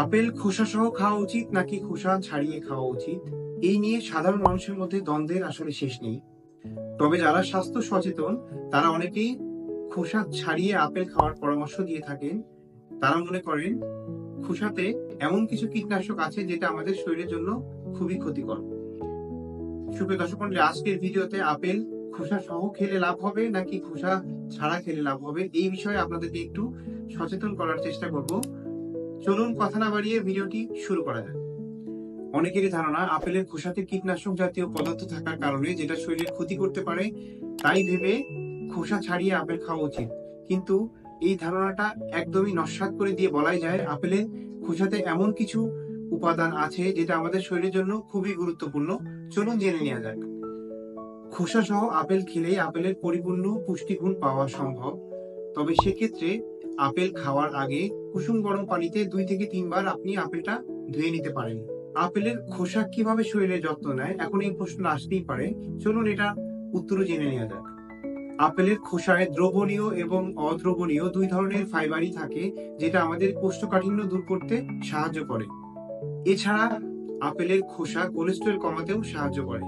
Apple খোসা সহ খাওয়া উচিত নাকি খোসা ছাড়িয়ে খাওয়া উচিত, এই নিয়ে সাধারণ মানুষের মধ্যে দ্বন্দ্বের আসলে শেষ নেই। তবে যারা স্বাস্থ্য সচেতন তারা অনেকেই খোসা ছাড়িয়ে আপেল খাওয়ার পরামর্শ দিয়ে থাকেন। তারা মনে করেন খোসাতে এমন কিছু কীটনাশক আছে যেটা আমাদের শরীরের জন্য খুবই ক্ষতিকর। সুপ্রিয় দর্শক মণ্ডলী, আজকের ভিডিওতে আপেল খোসা সহ খেলে লাভ হবে নাকি খোসা ছাড়া খেলে লাভ হবে এই বিষয়ে আপনাদেরকে একটু সচেতন করার চেষ্টা করব। চলুন কথা না বাড়িয়ে ভিডিওটি শুরু করা যাক। অনেকেরই ধারণা আপেলের খোসাতে কীটনাশক জাতীয় পদার্থ থাকার কারণে যেটা শরীরের ক্ষতি করতে পারে, তাই ভেবে খোসা ছাড়িয়ে আপেল খাওয়া উচিত। কিন্তু এই ধারণাটা একদমই নস্যাৎ করে দিয়ে বলাই যায় আপেলের খোসাতে এমন কিছু উপাদান আছে যেটা আমাদের শরীরের জন্য খুবই গুরুত্বপূর্ণ। চলুন জেনে নেওয়া যাক। খোসা সহ আপেল খেলেই আপেলের পরিপূর্ণ পুষ্টিগুণ পাওয়া সম্ভব। তবে সেক্ষেত্রে আপেল খাওয়ার আগে কুসুম গরম পানিতে 2 থেকে 3 বার আপনি আপেলটা ধুয়ে নিতে পারেন। আপেলের খোসা কিভাবে শরীরের যত্ন নেয়, এখন এই প্রশ্ন আসতেই পারে। চলুন এটা উত্তরও জেনে নেওয়া যাক। আপেলের খোসায় দ্রবণীয় এবং অদ্রবণীয় 2 ধরনের ফাইবারই থাকে, যেটা আমাদের কোষ্ঠকাঠিন্য দূর করতে সাহায্য করে। এছাড়া আপেলের খোসা কোলেস্টেরল কমাতেও সাহায্য করে।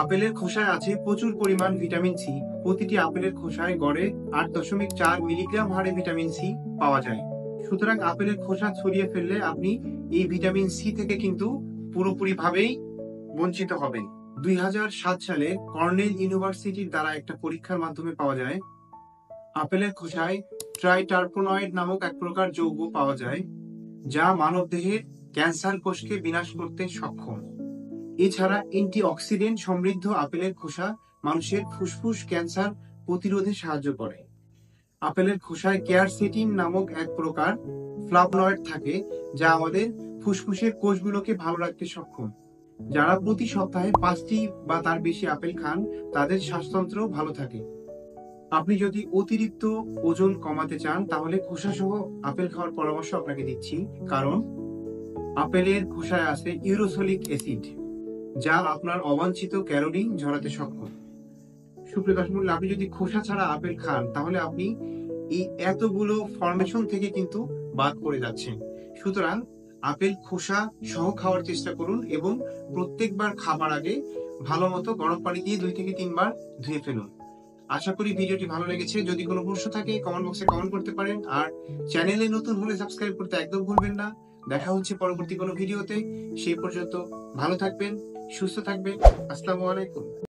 আপেলের খোসায় আছে প্রচুর পরিমাণ ভিটামিন সি। প্রতিটি আপেলের খোসায় গড়ে 8.4 মিলিগ্রাম হারে ভিটামিন সি পাওয়া যায়। সুতরাং আপেলের খোসা ছড়িয়ে ফেললে আপনি এই ভিটামিন সি থেকে কিন্তু পুরোপুরি ভাবেই বঞ্চিত হবেন। 2007 সালে কর্নেল ইউনিভার্সিটির দ্বারা একটা পরীক্ষার মাধ্যমে পাওয়া যায় আপেলের খোসায় ট্রাইটারপোনয়েড নামক এক প্রকার যৌগ পাওয়া যায়, যা মানবদেহের ক্যান্সার কোষকে বিনাশ করতে সক্ষম। এছাড়া অ্যান্টিঅক্সিডেন্ট সমৃদ্ধ আপেলের খোসা মানুষের ফুসফুস ক্যান্সার প্রতিরোধে সাহায্য করে। আপেলের খোসায় কেয়ারসেটিন নামক এক প্রকার ফ্লাভোনয়েড থাকে, যা আমাদের ফুসফুসের কোষগুলোকে ভালো রাখতে সক্ষম। যারা প্রতি সপ্তাহে 5টি বা তার বেশি আপেল খান তাদের শ্বাসতন্ত্র ভালো থাকে। আপনি যদি অতিরিক্ত ওজন কমাতে চান তাহলে খোসা সহ আপেল খাওয়ার পরামর্শ আপনাকে দিচ্ছি, কারণ আপেলের খোসায় আছে ইউরোসোলিক অ্যাসিড, যা আপনার অবাঞ্ছিত ক্যালোরি ঝরাতে সক্ষম। সুপ্রিয় দর্শক মণ্ডলী, আপনি যদি খোসা ছাড়া আপেল খান তাহলে আপনি এই এতগুলো ফরমেশন থেকে কিন্তু বাদ পড়ে যাচ্ছেন। সুতরাং আপেল খোসা সহ খাওয়ার চেষ্টা করুন এবং প্রত্যেকবার খাবার আগে ভালো মতো গরম পানি দিয়ে 2 থেকে 3 বার ধুয়ে ফেলুন। আশা করি ভিডিওটি ভালো লেগেছে। যদি কোনো প্রশ্ন থাকে কমেন্ট বক্সে কমেন্ট করতে পারেন, আর চ্যানেলে নতুন হলে সাবস্ক্রাইব করতে একদম ভুলবেন না। দেখা হচ্ছে পরবর্তী কোনো ভিডিওতে। সেই পর্যন্ত ভালো থাকবেন, সুস্থ থাকবেন। আসসালামু আলাইকুম।